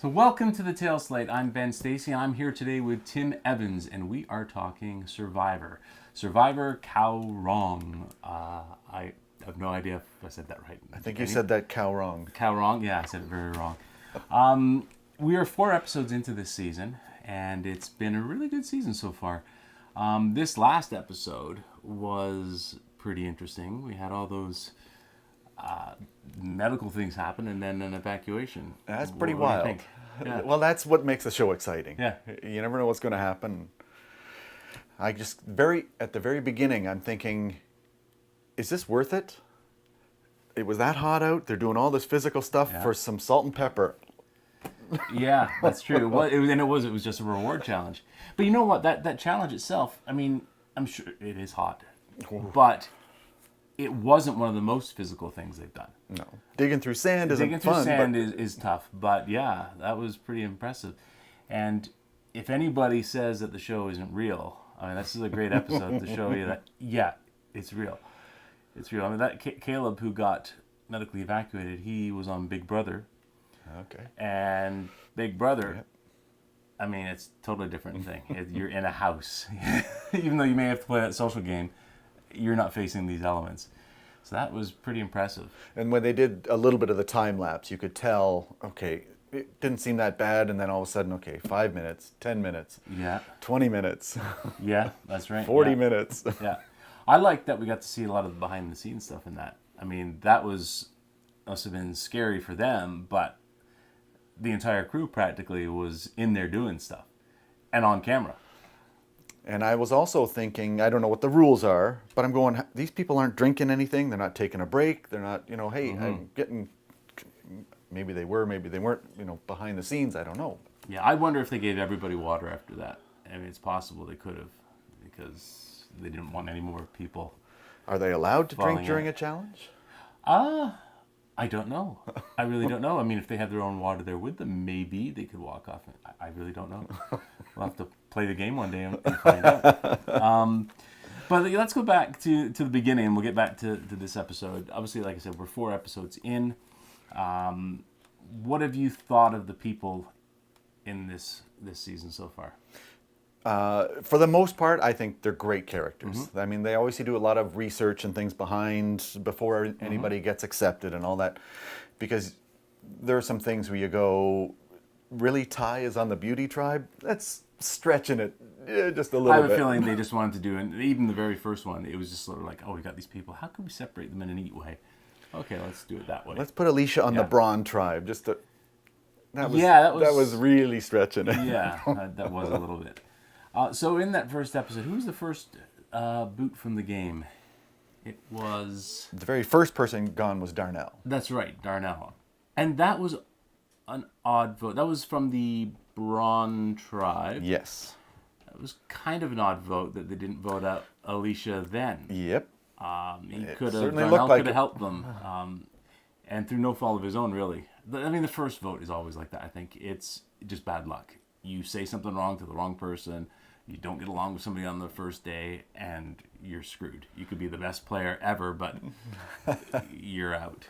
So welcome to the Tail Slate. I'm Ben Stacy, and I'm here today with Tim Evans, and we are talking Survivor. Survivor Kaoh Rong. I have no idea if I said that right. I think you said that Kaoh Rong. Kaoh Rong? Yeah, I said it very wrong. We are 4 episodes into this season, and it's been a really good season so far. This last episode was pretty interesting. We had all those medical things happen and then an evacuation. That's pretty What do you wild. think? Yeah. Well, that's what makes the show exciting. Yeah. You never know what's going to happen. At the very beginning, I'm thinking, is this worth it? It was that hot out. They're doing all this physical stuff for some salt and pepper. Yeah, that's true. Well, it was just a reward challenge. But you know what? That challenge itself, I mean, I'm sure it is hot, but it wasn't one of the most physical things they've done. No. Digging through sand isn't fun. Digging through sand is tough, but yeah, that was pretty impressive. And if anybody says that the show isn't real, I mean, this is a great episode to show you that, yeah, it's real. It's real. I mean, that Caleb who got medically evacuated, he was on Big Brother. Okay. And Big Brother, I mean, it's a totally different thing. You're in a house. Even though you may have to play that social game, you're not facing these elements. So that was pretty impressive. And when they did a little bit of the time lapse, you could tell, okay, it didn't seem that bad, and then all of a sudden, okay, 5 minutes, 10 minutes, 20 minutes. Yeah, that's right. 40 minutes. Yeah. I like that we got to see a lot of the behind-the-scenes stuff in that. I mean, that must have been scary for them, but the entire crew practically was in there doing stuff and on camera. And I was also thinking, I don't know what the rules are, but I'm going, these people aren't drinking anything. They're not taking a break. They're not, hey, I'm getting, maybe they were, maybe they weren't, behind the scenes. I don't know. Yeah, I wonder if they gave everybody water after that. I mean, it's possible they could have because they didn't want any more people. Are they allowed to drink during a challenge? I don't know. I really don't know. I mean, if they have their own water there with them, maybe they could walk off. I really don't know. We'll have to play the game one day and find out. But let's go back to the beginning, and we'll get back to this episode. Obviously, like I said, we're 4 episodes in. What have you thought of the people in this season so far? For the most part, I think they're great characters. I mean, they always do a lot of research and things before anybody gets accepted and all that. Because there are some things where you go, really, Ty is on the beauty tribe? That's stretching it just a little bit. I have a feeling they just wanted to do, and even the very first one, it was just sort of like, oh, we got these people. How can we separate them in a neat way? Okay, let's do it that way. Let's put Alicia on the Braun tribe. That was really stretching it. Yeah, that was a little bit. So in that first episode, who was the first boot from the game? It was... The very first person gone was Darnell. That's right, Darnell. And that was an odd vote. That was from the Braun tribe. Yes. That was kind of an odd vote that they didn't vote out Alicia then. Yep. Darnell could have helped them. And through no fault of his own, really. I mean, the first vote is always like that, I think. It's just bad luck. You say something wrong to the wrong person, you don't get along with somebody on the first day, and you're screwed. You could be the best player ever, but you're out.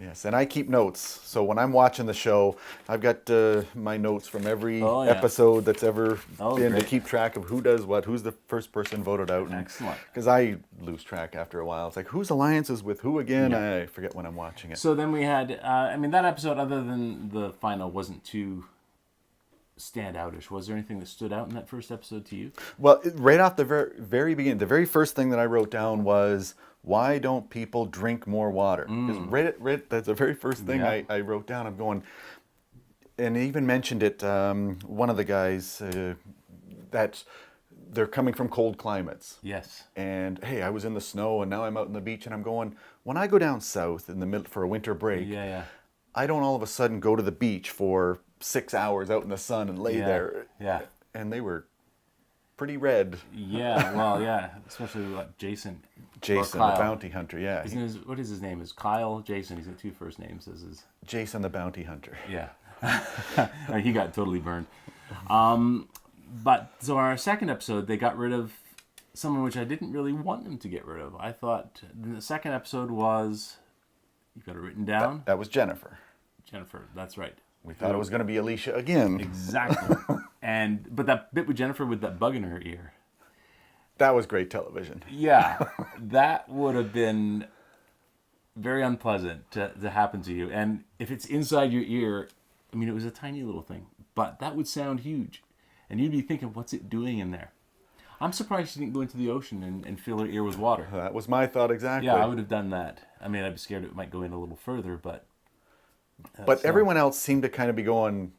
Yes, and I keep notes. So when I'm watching the show, I've got my notes from every episode that's ever been to keep track of who does what, who's the first person voted out. Excellent. Because I lose track after a while. It's like, whose alliances with who again? Yeah. I forget when I'm watching it. So then we had, that episode, other than the final, wasn't too standoutish. Was there anything that stood out in that first episode to you? Well, right off the very beginning, the very first thing that I wrote down was, why don't people drink more water? That's the very first thing I wrote down. I'm going, and even mentioned it, one of the guys, that they're coming from cold climates. Yes. And hey, I was in the snow and now I'm out on the beach, and I'm going, when I go down south in the middle for a winter break, I don't all of a sudden go to the beach for 6 hours out in the sun and lay there. Yeah. And they were pretty red. Yeah, well, yeah. Especially like Jason. Jason, the bounty hunter, yeah. What is his name? Is Kyle Jason? He's got 2 first names. Jason the bounty hunter. Yeah. He got totally burned. But so our second episode, they got rid of someone which I didn't really want them to get rid of. I thought the second episode was, you've got it written down? That was Jennifer. Jennifer, that's right. We thought it was going to be Alicia again. Exactly. But that bit with Jennifer with that bug in her ear. That was great television. Yeah, that would have been very unpleasant to happen to you. And if it's inside your ear, I mean, it was a tiny little thing, but that would sound huge. And you'd be thinking, what's it doing in there? I'm surprised she didn't go into the ocean and fill her ear with water. That was my thought exactly. Yeah, I would have done that. I mean, I'd be scared it might go in a little further, but... But everyone else seemed to kind of be going,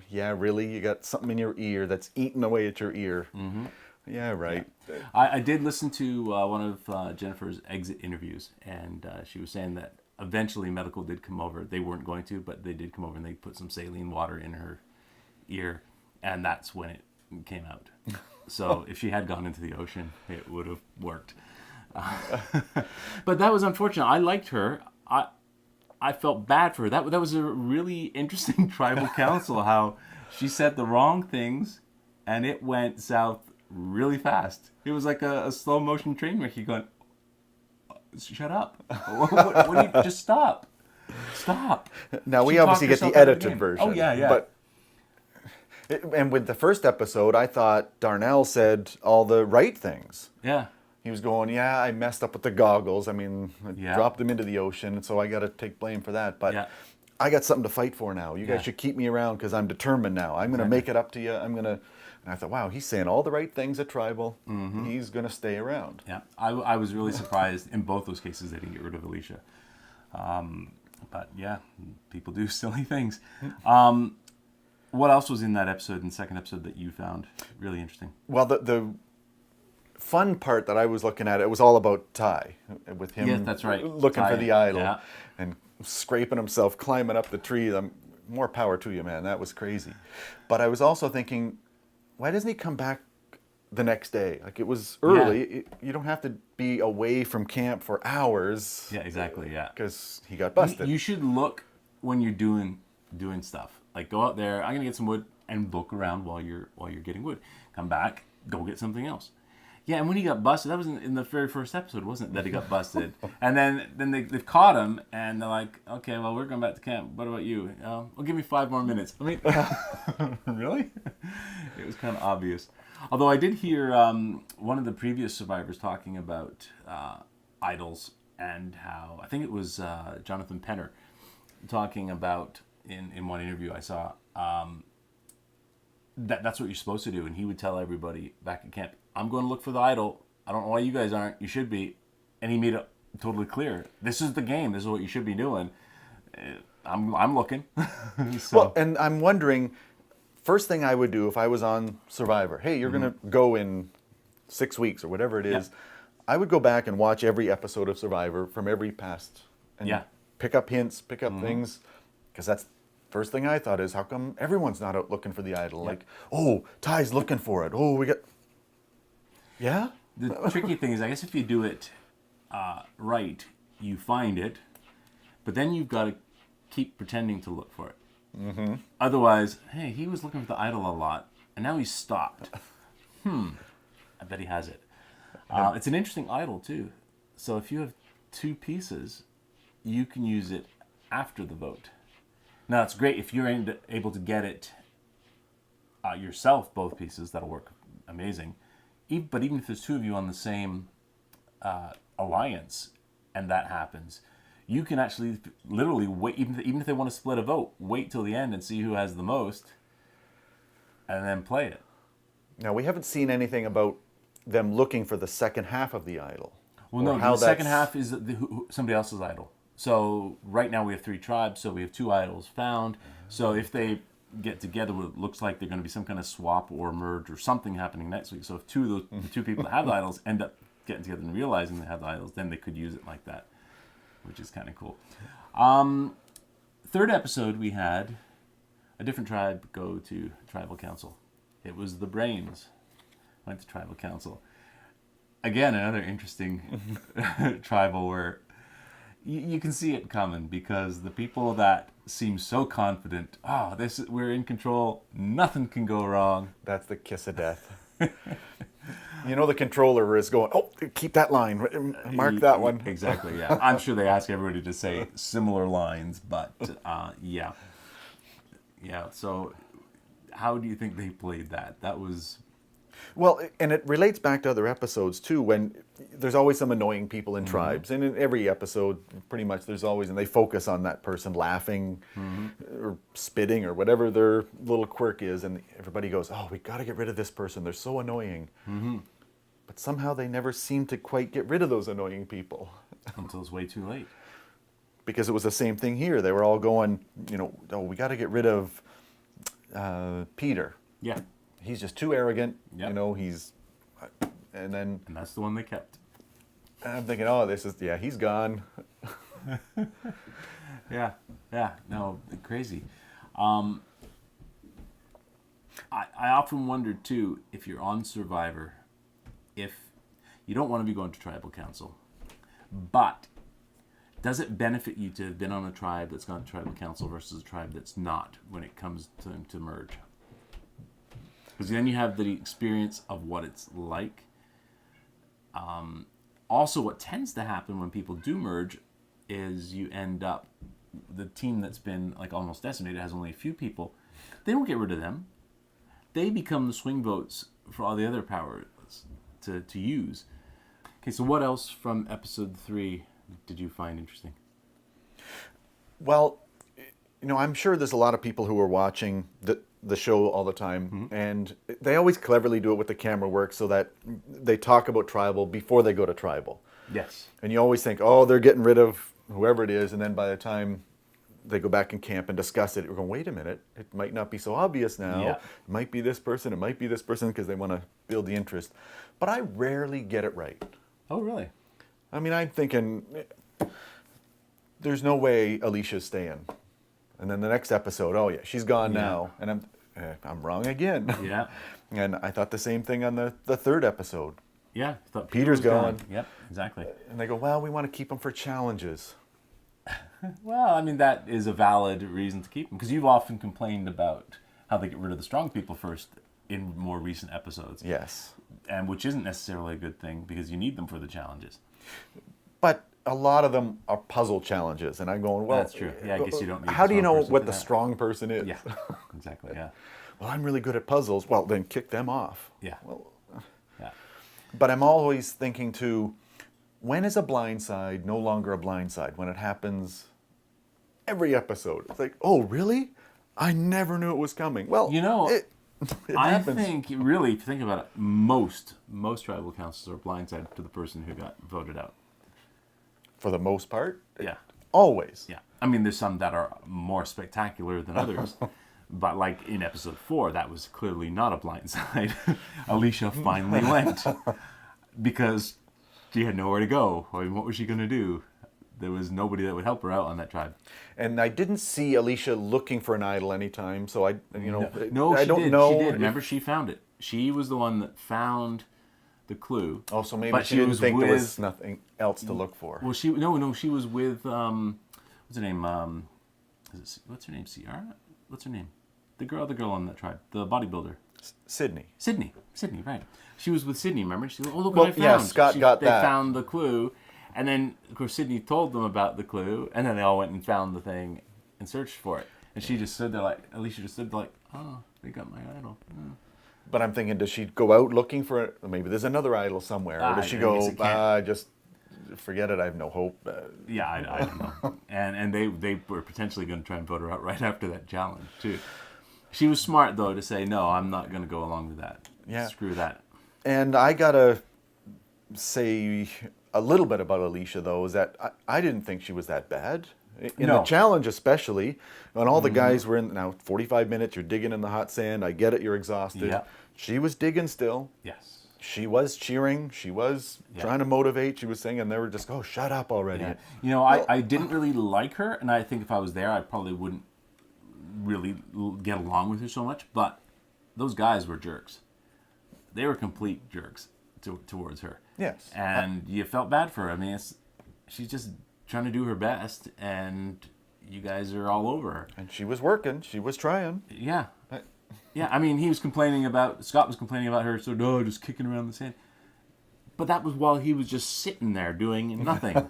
yeah, really? You got something in your ear that's eating away at your ear. Mm-hmm. Yeah, right. Yeah. I did listen to one of Jennifer's exit interviews, and she was saying that eventually medical did come over. They weren't going to, but they did come over, and they put some saline water in her ear, and that's when it came out. So if she had gone into the ocean, it would have worked. But that was unfortunate. I liked her. I felt bad for her. That was a really interesting tribal council, how she said the wrong things, and it went south really fast. It was like a slow motion train wreck. You're going, shut up. What do you, just stop. Stop. Now, we She obviously talked get the herself out of edited game. version. Oh, yeah. But and with the first episode, I thought Darnell said all the right things. Yeah. He was going, yeah, I messed up with the goggles. I mean, I Yeah. dropped them into the ocean, so I got to take blame for that. But Yeah. I got something to fight for now. You guys Yeah. should keep me around because I'm determined now. I'm going to make it up to you. And I thought, wow, he's saying all the right things at Tribal. Mm-hmm. He's going to stay around. Yeah. I was really surprised in both those cases they didn't get rid of Alicia. But yeah, people do silly things. What else was in that episode, in the second episode, that you found really interesting? Well, the fun part that I was looking at, it was all about Ty, with him Yes, that's right. looking Ty, for the idol yeah. and scraping himself, climbing up the tree. More power to you, man. That was crazy. But I was also thinking, why doesn't he come back the next day? Like, it was early. You don't have to be away from camp for hours. Yeah, exactly, yeah. Because he got busted. You should look when you're doing stuff. Like, go out there, I'm going to get some wood, and look around while you're getting wood. Come back, go get something else. Yeah, and when he got busted, that was in the very first episode, wasn't it, that he got busted? And then they've caught him, and they're like, okay, well, we're going back to camp. What about you? Well, give me 5 more minutes. I mean, really? It was kind of obvious. Although I did hear one of the previous survivors talking about idols, and how, I think it was Jonathan Penner, talking about, in one interview I saw, that's what you're supposed to do. And he would tell everybody back at camp, I'm going to look for the idol. I don't know why you guys aren't. You should be. And he made it totally clear. This is the game. This is what you should be doing. I'm looking. So. Well, and I'm wondering, first thing I would do if I was on Survivor, hey, you're going to go in 6 weeks or whatever it is, I would go back and watch every episode of Survivor from every past and pick up hints, pick up things, because that's first thing I thought is, how come everyone's not out looking for the idol? Like, oh, Ty's looking for it. Oh, we got... Yeah? The tricky thing is, I guess if you do it right, you find it, but then you've got to keep pretending to look for it. Mm-hmm. Otherwise, hey, he was looking for the idol a lot, and now he's stopped. I bet he has it. It's an interesting idol, too. So if you have 2 pieces, you can use it after the vote. Now, it's great if you're able to get it yourself, both pieces. That'll work amazing. But even if there's 2 of you on the same alliance, and that happens, you can actually literally wait. Even if they want to split a vote, wait till the end and see who has the most, and then play it. Now, we haven't seen anything about them looking for the second half of the idol. Well, no, the second half is somebody else's idol. So right now we have 3 tribes, so we have 2 idols found. So if they get together, it looks like they're going to be some kind of swap or merge or something happening next week. So if the 2 people that have the idols end up getting together and realizing they have the idols, then they could use it like that, which is kind of cool. Third episode, we had a different tribe go to tribal council. It was the Brains went to tribal council. Again, another interesting tribal where you can see it coming, because the people that seem so confident, we're in control, nothing can go wrong. That's the kiss of death. You know, the controller is going, oh, keep that line, mark that one. Exactly, yeah. I'm sure they ask everybody to say similar lines, but yeah. Yeah. So, how do you think they played that? That was. Well, and it relates back to other episodes too, when there's always some annoying people in Mm-hmm. tribes. And in every episode, pretty much, there's always, and they focus on that person laughing or spitting or whatever their little quirk is. And everybody goes, oh, we got to get rid of this person. They're so annoying. But somehow they never seem to quite get rid of those annoying people. Until it's way too late. Because it was the same thing here. They were all going, oh, we got to get rid of Peter. Yeah. He's just too arrogant. Yep. And then And that's the one they kept. I'm thinking, oh, he's gone. Yeah. No, crazy. I often wonder too, if you're on Survivor, if you don't want to be going to tribal council, but does it benefit you to have been on a tribe that's gone to tribal council versus a tribe that's not when it comes to merge? Because then you have the experience of what it's like. Also, what tends to happen when people do merge is you end up, the team that's been like almost decimated has only a few people. They don't get rid of them. They become the swing votes for all the other powers to use. Okay, so what else from episode 3 did you find interesting? Well, I'm sure there's a lot of people who are watching the show all the time, and they always cleverly do it with the camera work so that they talk about tribal before they go to tribal. Yes. And you always think, oh, they're getting rid of whoever it is, and then by the time they go back in camp and discuss it, we're going, wait a minute, it might not be so obvious now. Yeah. It might be this person, it might be this person, because they want to build the interest. But I rarely get it right. Oh, really? I mean, I'm thinking, there's no way Alicia's staying. And then the next episode, oh yeah, she's gone now. And I'm wrong again. Yeah. And I thought the same thing on the third episode. Yeah. I thought Peter's was gone. gone. Yep, exactly. And they go, well, we want to keep him for challenges. Well, I mean, that is a valid reason to keep them. Because you've often complained about how they get rid of the strong people first in more recent episodes. Yes. And which isn't necessarily a good thing because you need them for the challenges. But a lot of them are puzzle challenges. And I'm going, well, That's true. Yeah, I guess you don't need how the do you strong know person what for the that. strong person is? Yeah, exactly, yeah. Well, I'm really good at puzzles. Well, then kick them off. Yeah. Well, Yeah. but I'm always thinking too, when is a blind side no longer a blind side? When it happens every episode. It's like, oh, really? I never knew it was coming. Well, it I happens. think, really, if you think about it, most tribal councils are blindsided to the person who got voted out. For the most part. Yeah. Always. Yeah. I mean, there's some that are more spectacular than others. But like in episode 4, that was clearly not a blindside. Alicia finally went because she had nowhere to go. I mean, what was she going to do? There was nobody that would help her out on that tribe. And I didn't see Alicia looking for an idol anytime, so I No, I she don't did. know. She did. if- Remember, she found it. She was the one that found the clue. Oh, so maybe But she didn't was think there was with- nothing else to look for. Well, she was with what's her name? What's her name? Ciara? What's her name? The girl on that tribe, the bodybuilder. Sydney. Sydney, right? She was with Sydney. Remember? She's like, "Oh, look Well, what I found!" yeah, Scott got they that. found the clue, and then of course Sydney told them about the clue, and then they all went and found the thing and searched for it. And she just stood there like, Alicia just stood there like, "Oh, they got my idol." Oh. But I'm thinking, does she go out looking for it? Maybe there's another idol somewhere. Or does she I go, guess it can't. just forget it, I have no hope? Yeah, I don't know. And they were potentially going to try and vote her out right after that challenge too. She was smart though to say, no, I'm not going to go along with that. Yeah. Screw that. And I got to say a little bit about Alicia, though, is that I didn't think she was that bad. In the No. challenge especially, when all the guys were in, now 45 minutes, you're digging in the hot sand, I get it, you're exhausted. Yeah. She was digging still. Yes. She was cheering. She was trying to motivate. She was singing. They were just, oh, shut up already. Yeah. You know, I didn't really like her, and I think if I was there, I probably wouldn't really get along with her so much. But those guys were jerks. They were complete jerks towards her. Yes. And you felt bad for her. I mean, she's just trying to do her best, and you guys are all over her. And she was working. She was trying. Yeah. Yeah, I mean, Scott was complaining about her, so no, just kicking around the sand. But that was while he was just sitting there doing nothing.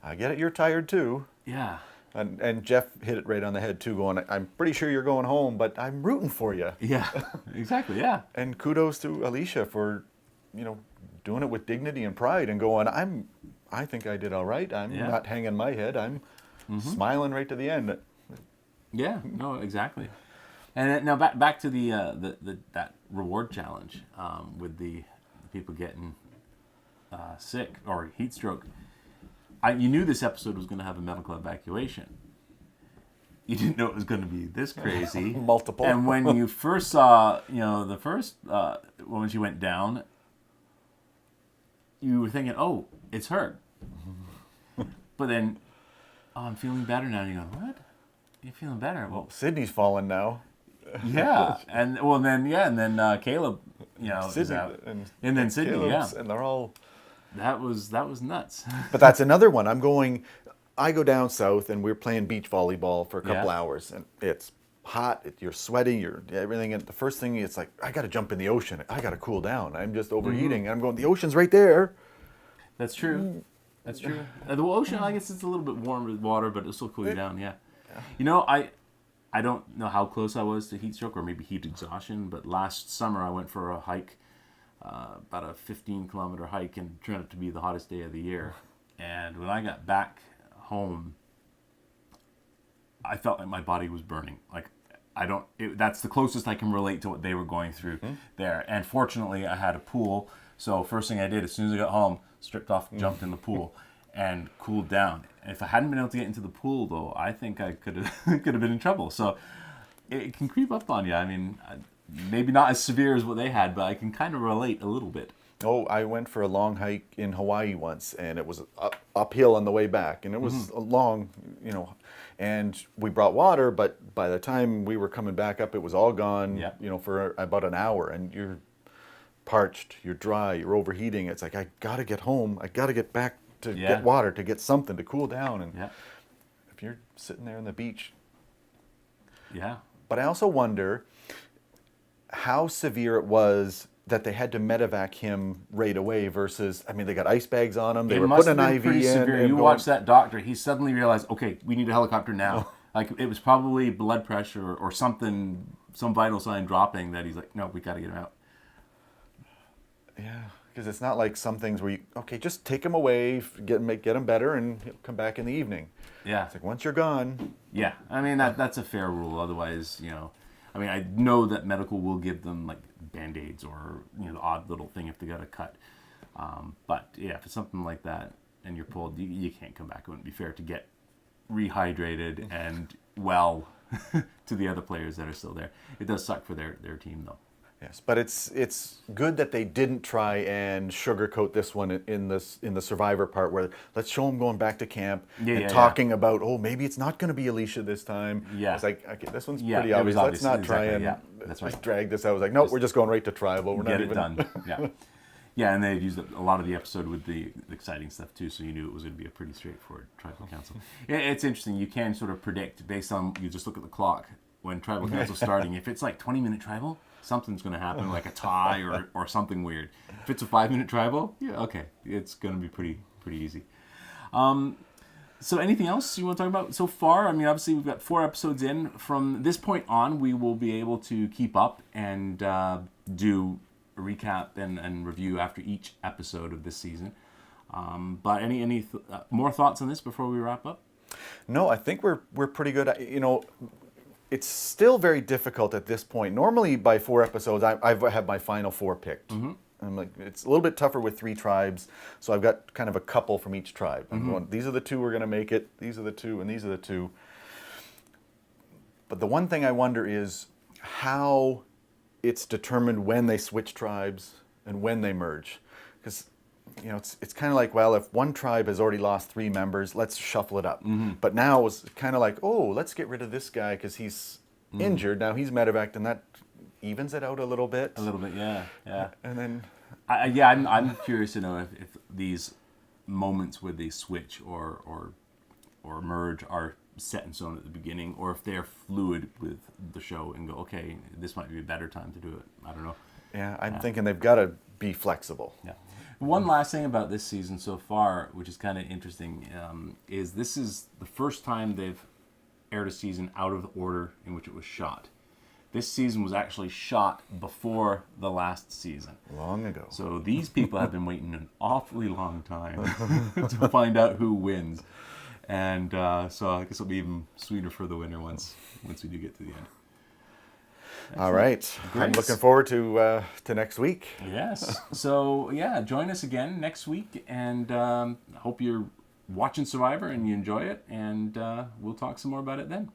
I get it. You're tired, too. Yeah. And Jeff hit it right on the head too, going, I'm pretty sure you're going home, but I'm rooting for you. Yeah, exactly, yeah. And kudos to Alicia for, doing it with dignity and pride and going, I think I did all right. I'm not hanging my head. I'm smiling right to the end. Yeah, no, exactly. And now back to the that reward challenge with the people getting sick or heat stroke. You knew this episode was going to have a medical evacuation. You didn't know it was going to be this crazy. Multiple. And when you first saw, the first when she went down, you were thinking, oh, it's her. But then, I'm feeling better now. And you go, what? You're feeling better? Well, Sydney's fallen now. yeah. And then Caleb, is out. And then Sydney, Caleb's, yeah. And they're all... That was nuts. But that's another one. I go down south and we're playing beach volleyball for a couple hours and it's hot, you're sweating, you're everything. And the first thing it's like, I got to jump in the ocean. I got to cool down. I'm just overheating. And I'm going, the ocean's right there. That's true. That's true. The ocean, I guess it's a little bit warm with water, but it'll still cool you down, yeah. I don't know how close I was to heat stroke or maybe heat exhaustion, but last summer I went for a hike. About a 15-kilometer hike, and turned out to be the hottest day of the year. And when I got back home, I felt like my body was burning. Like that's the closest I can relate to what they were going through there. And fortunately, I had a pool. So first thing I did, as soon as I got home, stripped off, jumped in the pool, and cooled down. And if I hadn't been able to get into the pool, though, I think I could have been in trouble. So it can creep up on you. I mean. Maybe not as severe as what they had, but I can kind of relate a little bit. Oh, I went for a long hike in Hawaii once, and it was uphill on the way back, and it was a long, and we brought water, but by the time we were coming back up, it was all gone, for about an hour, and you're parched, you're dry, you're overheating. It's like, I got to get home. I got to get back to get water, to get something to cool down. And if you're sitting there on the beach. Yeah. But I also wonder how severe it was that they had to medevac him right away versus, they got ice bags on him. They were putting an IV in. Severe. You watch that doctor, he suddenly realized, okay, we need a helicopter now. Like, it was probably blood pressure or something, some vital sign dropping that he's like, no, we got to get him out. Yeah, because it's not like some things where you, just take him away, get him better, and he'll come back in the evening. Yeah. It's like, once you're gone. Yeah, that's a fair rule. Otherwise, I know that medical will give them like Band-Aids or the odd little thing if they got a cut. But yeah, if it's something like that and you're pulled, you can't come back. It wouldn't be fair to get rehydrated and well to the other players that are still there. It does suck for their team though. Yes, but it's good that they didn't try and sugarcoat this one in the Survivor part where let's show them going back to camp and talking about, maybe it's not going to be Alicia this time. Yeah. It's like, okay, this one's pretty obvious. Let's not try and just drag this out. I was like, nope, we're just going right to tribal. We're not even done. Yeah. Yeah, and they've used a lot of the episode with the exciting stuff too, so you knew it was going to be a pretty straightforward tribal council. It's interesting. You can sort of predict based on, you just look at the clock when tribal council's starting. If it's like 20-minute tribal, something's going to happen, like a tie or something weird. If it's a 5-minute tribal, it's going to be pretty easy. So anything else you want to talk about so far? Obviously we've got 4 episodes in. From this point on, we will be able to keep up and do a recap and review after each episode of this season. But any more thoughts on this before we wrap up? No, I think we're pretty good. It's still very difficult at this point. Normally, by 4 episodes, I've had my final 4 picked. I'm like, it's a little bit tougher with 3 tribes, so I've got kind of a couple from each tribe. I'm going, these are the 2 we're going to make it. These are the 2, and these are the 2. But the one thing I wonder is how it's determined when they switch tribes and when they merge, because it's kind of like, well, if one tribe has already lost 3 members, let's shuffle it up. But now it's kind of like, let's get rid of this guy because he's injured. Now he's medevaced, and that evens it out a little bit. A little bit, yeah. And then, I'm curious to know if these moments where they switch or merge are set in stone at the beginning, or if they're fluid with the show and go, okay, this might be a better time to do it. I don't know. Yeah, I'm thinking they've got to be flexible. Yeah. One last thing about this season so far, which is kind of interesting, is this is the first time they've aired a season out of the order in which it was shot. This season was actually shot before the last season. Long ago. So these people have been waiting an awfully long time to find out who wins. And so I guess it'll be even sweeter for the winner once we do get to the end. All right. Great. I'm looking forward to next week. Yes. So, yeah, join us again next week. And hope you're watching Survivor and you enjoy it. And we'll talk some more about it then.